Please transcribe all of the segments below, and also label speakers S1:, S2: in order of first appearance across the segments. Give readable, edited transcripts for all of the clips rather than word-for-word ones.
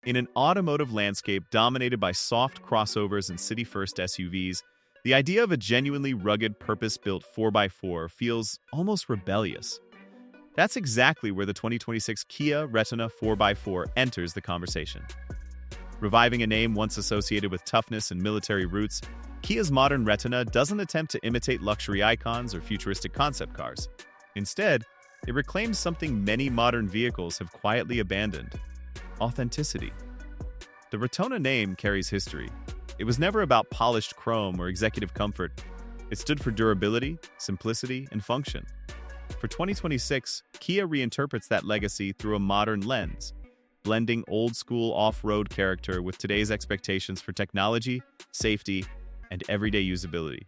S1: In an automotive landscape dominated by soft crossovers and city-first SUVs, the idea of a genuinely rugged, purpose-built 4x4 feels almost rebellious. That's exactly where the 2026 Kia Retona 4x4 enters the conversation. Reviving a name once associated with toughness and military roots, Kia's modern Retona doesn't attempt to imitate luxury icons or futuristic concept cars. Instead, it reclaims something many modern vehicles have quietly abandoned: authenticity. The Retona name carries history. It was never about polished chrome or executive comfort. It stood for durability, simplicity, and function. For 2026, Kia reinterprets that legacy through a modern lens, blending old-school off-road character with today's expectations for technology, safety, and everyday usability.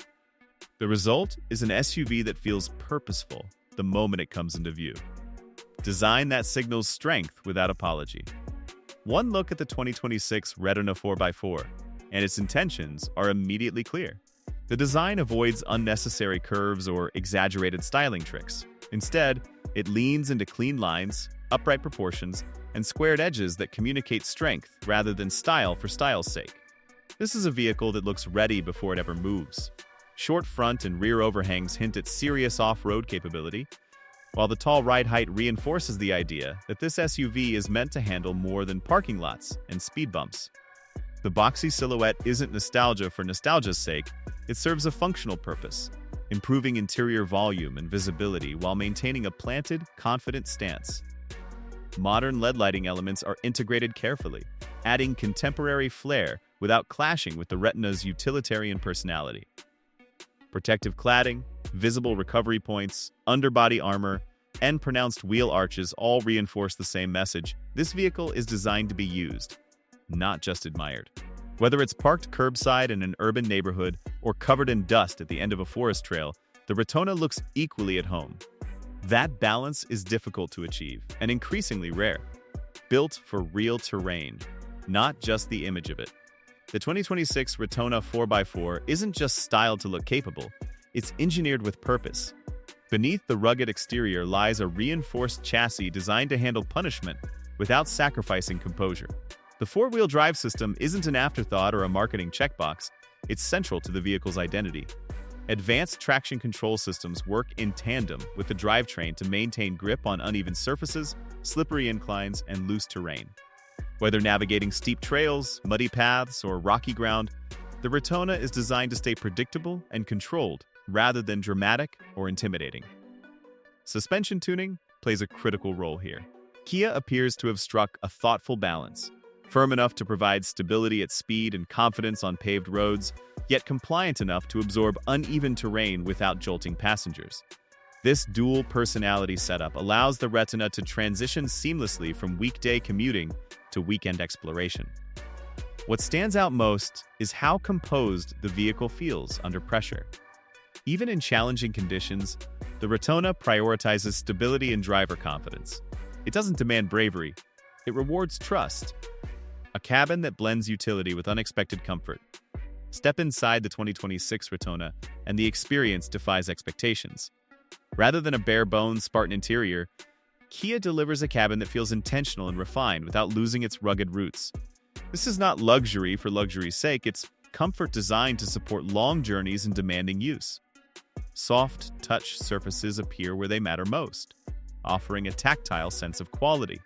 S1: The result is an SUV that feels purposeful the moment it comes into view. Design that signals strength without apology. One look at the 2026 Retona 4x4, and its intentions are immediately clear. The design avoids unnecessary curves or exaggerated styling tricks. Instead, it leans into clean lines, upright proportions, and squared edges that communicate strength rather than style for style's sake. This is a vehicle that looks ready before it ever moves. Short front and rear overhangs hint at serious off-road capability, while the tall ride height reinforces the idea that this SUV is meant to handle more than parking lots and speed bumps. The boxy silhouette isn't nostalgia for nostalgia's sake, it serves a functional purpose, improving interior volume and visibility while maintaining a planted, confident stance. Modern LED lighting elements are integrated carefully, adding contemporary flair without clashing with the Retona's utilitarian personality. Protective cladding, visible recovery points, underbody armor, and pronounced wheel arches all reinforce the same message: this vehicle is designed to be used, not just admired. Whether it's parked curbside in an urban neighborhood or covered in dust at the end of a forest trail, the Retona looks equally at home. That balance is difficult to achieve and increasingly rare. Built for real terrain, not just the image of it. The 2026 Retona 4x4 isn't just styled to look capable, it's engineered with purpose. Beneath the rugged exterior lies a reinforced chassis designed to handle punishment without sacrificing composure. The four-wheel drive system isn't an afterthought or a marketing checkbox, it's central to the vehicle's identity. Advanced traction control systems work in tandem with the drivetrain to maintain grip on uneven surfaces, slippery inclines, and loose terrain. Whether navigating steep trails, muddy paths, or rocky ground, the Retona is designed to stay predictable and controlled rather than dramatic or intimidating. Suspension tuning plays a critical role here. Kia appears to have struck a thoughtful balance, firm enough to provide stability at speed and confidence on paved roads, yet compliant enough to absorb uneven terrain without jolting passengers. This dual personality setup allows the Retona to transition seamlessly from weekday commuting to weekend exploration. What stands out most is how composed the vehicle feels under pressure. Even in challenging conditions, the Retona prioritizes stability and driver confidence. It doesn't demand bravery, it rewards trust. A cabin that blends utility with unexpected comfort. Step inside the 2026 Retona, and the experience defies expectations. Rather than a bare-bones Spartan interior, Kia delivers a cabin that feels intentional and refined without losing its rugged roots. This is not luxury for luxury's sake, it's comfort designed to support long journeys and demanding use. Soft touch surfaces appear where they matter most, offering a tactile sense of quality.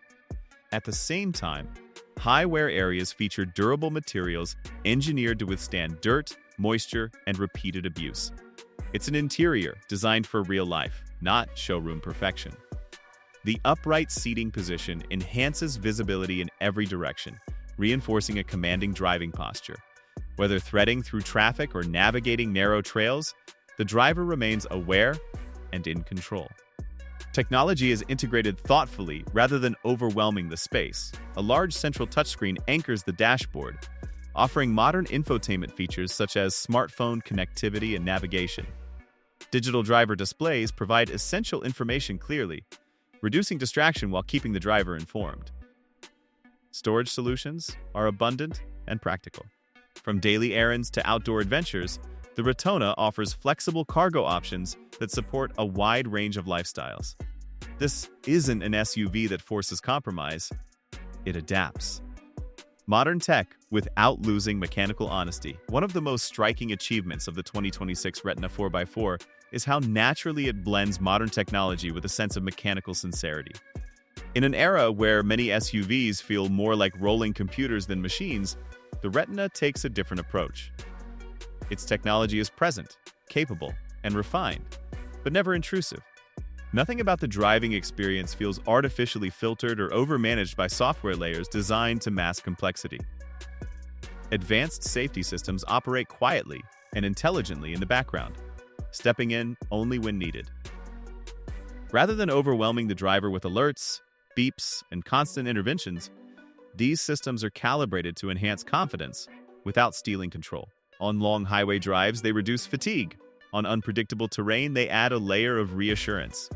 S1: At the same time, high-wear areas feature durable materials engineered to withstand dirt, moisture, and repeated abuse. It's an interior designed for real life, not showroom perfection. The upright seating position enhances visibility in every direction, reinforcing a commanding driving posture. Whether threading through traffic or navigating narrow trails, the driver remains aware and in control. Technology is integrated thoughtfully rather than overwhelming the space. A large central touchscreen anchors the dashboard, offering modern infotainment features such as smartphone connectivity and navigation. Digital driver displays provide essential information clearly, reducing distraction while keeping the driver informed. Storage solutions are abundant and practical. From daily errands to outdoor adventures, the Retona offers flexible cargo options that support a wide range of lifestyles. This isn't an SUV that forces compromise, it adapts. Modern tech without losing mechanical honesty. One of the most striking achievements of the 2026 Retina 4x4 is how naturally it blends modern technology with a sense of mechanical sincerity. In an era where many SUVs feel more like rolling computers than machines, the Retina takes a different approach. Its technology is present, capable, and refined, but never intrusive. Nothing about the driving experience feels artificially filtered or overmanaged by software layers designed to mask complexity. Advanced safety systems operate quietly and intelligently in the background, stepping in only when needed. Rather than overwhelming the driver with alerts, beeps, and constant interventions, these systems are calibrated to enhance confidence without stealing control. On long highway drives, they reduce fatigue. On unpredictable terrain, they add a layer of reassurance.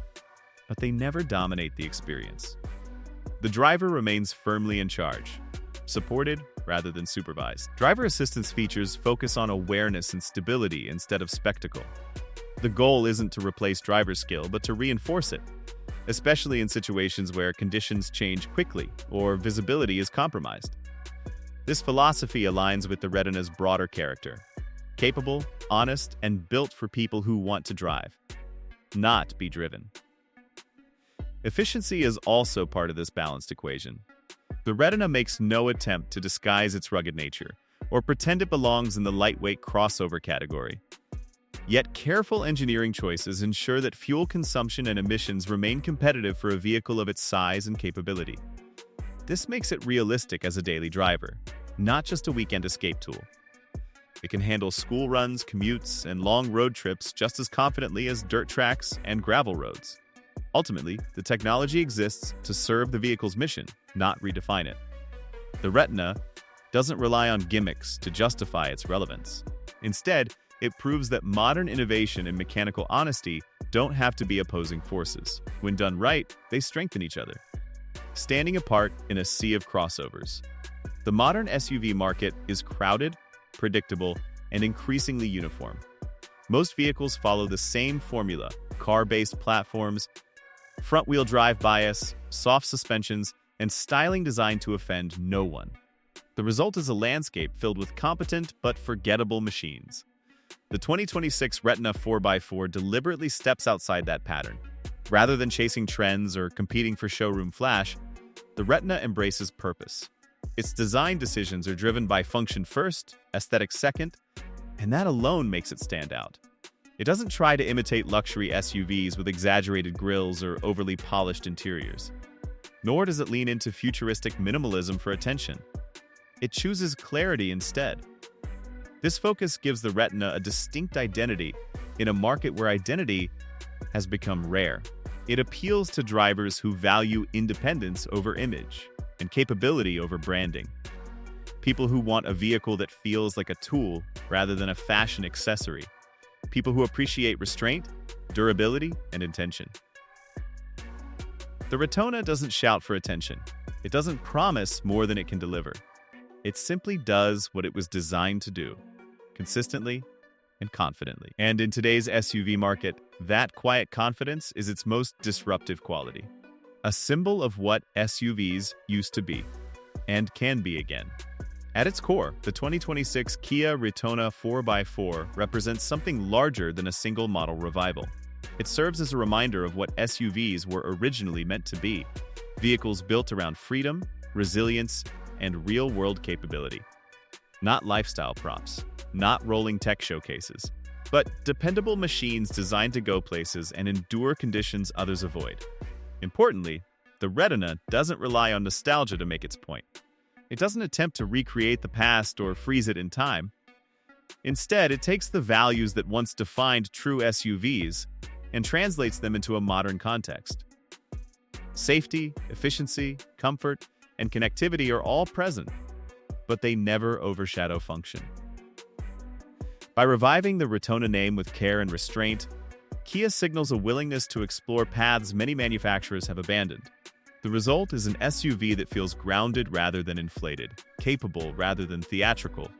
S1: But they never dominate the experience. The driver remains firmly in charge, supported rather than supervised. Driver assistance features focus on awareness and stability instead of spectacle. The goal isn't to replace driver skill, but to reinforce it, especially in situations where conditions change quickly or visibility is compromised. This philosophy aligns with the Retina's broader character: capable, honest, and built for people who want to drive, not be driven. Efficiency is also part of this balanced equation. The Retina makes no attempt to disguise its rugged nature or pretend it belongs in the lightweight crossover category. Yet careful engineering choices ensure that fuel consumption and emissions remain competitive for a vehicle of its size and capability. This makes it realistic as a daily driver, not just a weekend escape tool. It can handle school runs, commutes, and long road trips just as confidently as dirt tracks and gravel roads. Ultimately, the technology exists to serve the vehicle's mission, not redefine it. The Retina doesn't rely on gimmicks to justify its relevance. Instead, it proves that modern innovation and mechanical honesty don't have to be opposing forces. When done right, they strengthen each other, standing apart in a sea of crossovers. The modern SUV market is crowded, predictable, and increasingly uniform. Most vehicles follow the same formula: car-based platforms, front-wheel drive bias, soft suspensions, and styling designed to offend no one. The result is a landscape filled with competent but forgettable machines. The 2026 Retina 4x4 deliberately steps outside that pattern. Rather than chasing trends or competing for showroom flash, the Retina embraces purpose. Its design decisions are driven by function first, aesthetics second, and that alone makes it stand out. It doesn't try to imitate luxury SUVs with exaggerated grilles or overly polished interiors. Nor does it lean into futuristic minimalism for attention. It chooses clarity instead. This focus gives the Retina a distinct identity in a market where identity has become rare. It appeals to drivers who value independence over image and capability over branding. People who want a vehicle that feels like a tool rather than a fashion accessory. People who appreciate restraint, durability, and intention. The Retona doesn't shout for attention. It doesn't promise more than it can deliver. It simply does what it was designed to do, consistently and confidently. And in today's SUV market, that quiet confidence is its most disruptive quality. A symbol of what SUVs used to be, and can be again. At its core, the 2026 Kia Retona 4x4 represents something larger than a single model revival. It serves as a reminder of what SUVs were originally meant to be: vehicles built around freedom, resilience, and real-world capability. Not lifestyle props, not rolling tech showcases, but dependable machines designed to go places and endure conditions others avoid. Importantly, the Retina doesn't rely on nostalgia to make its point. It doesn't attempt to recreate the past or freeze it in time. Instead, it takes the values that once defined true SUVs and translates them into a modern context. Safety, efficiency, comfort, and connectivity are all present, but they never overshadow function. By reviving the Retona name with care and restraint, Kia signals a willingness to explore paths many manufacturers have abandoned. The result is an SUV that feels grounded rather than inflated, capable rather than theatrical,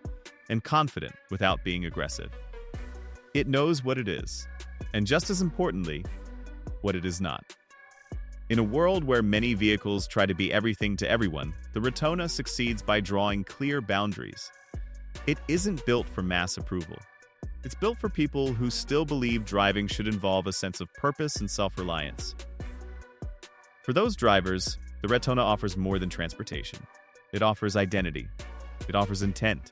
S1: and confident without being aggressive. It knows what it is, and just as importantly, what it is not. In a world where many vehicles try to be everything to everyone, the Retona succeeds by drawing clear boundaries. It isn't built for mass approval. It's built for people who still believe driving should involve a sense of purpose and self-reliance. For those drivers, the Retona offers more than transportation. It offers identity. It offers intent.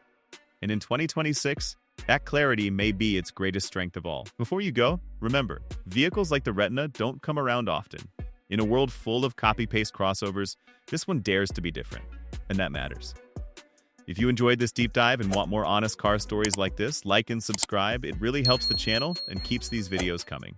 S1: And in 2026, that clarity may be its greatest strength of all. Before you go, remember, vehicles like the Retona don't come around often. In a world full of copy-paste crossovers, this one dares to be different, and that matters. If you enjoyed this deep dive and want more honest car stories like this, like and subscribe. It really helps the channel and keeps these videos coming.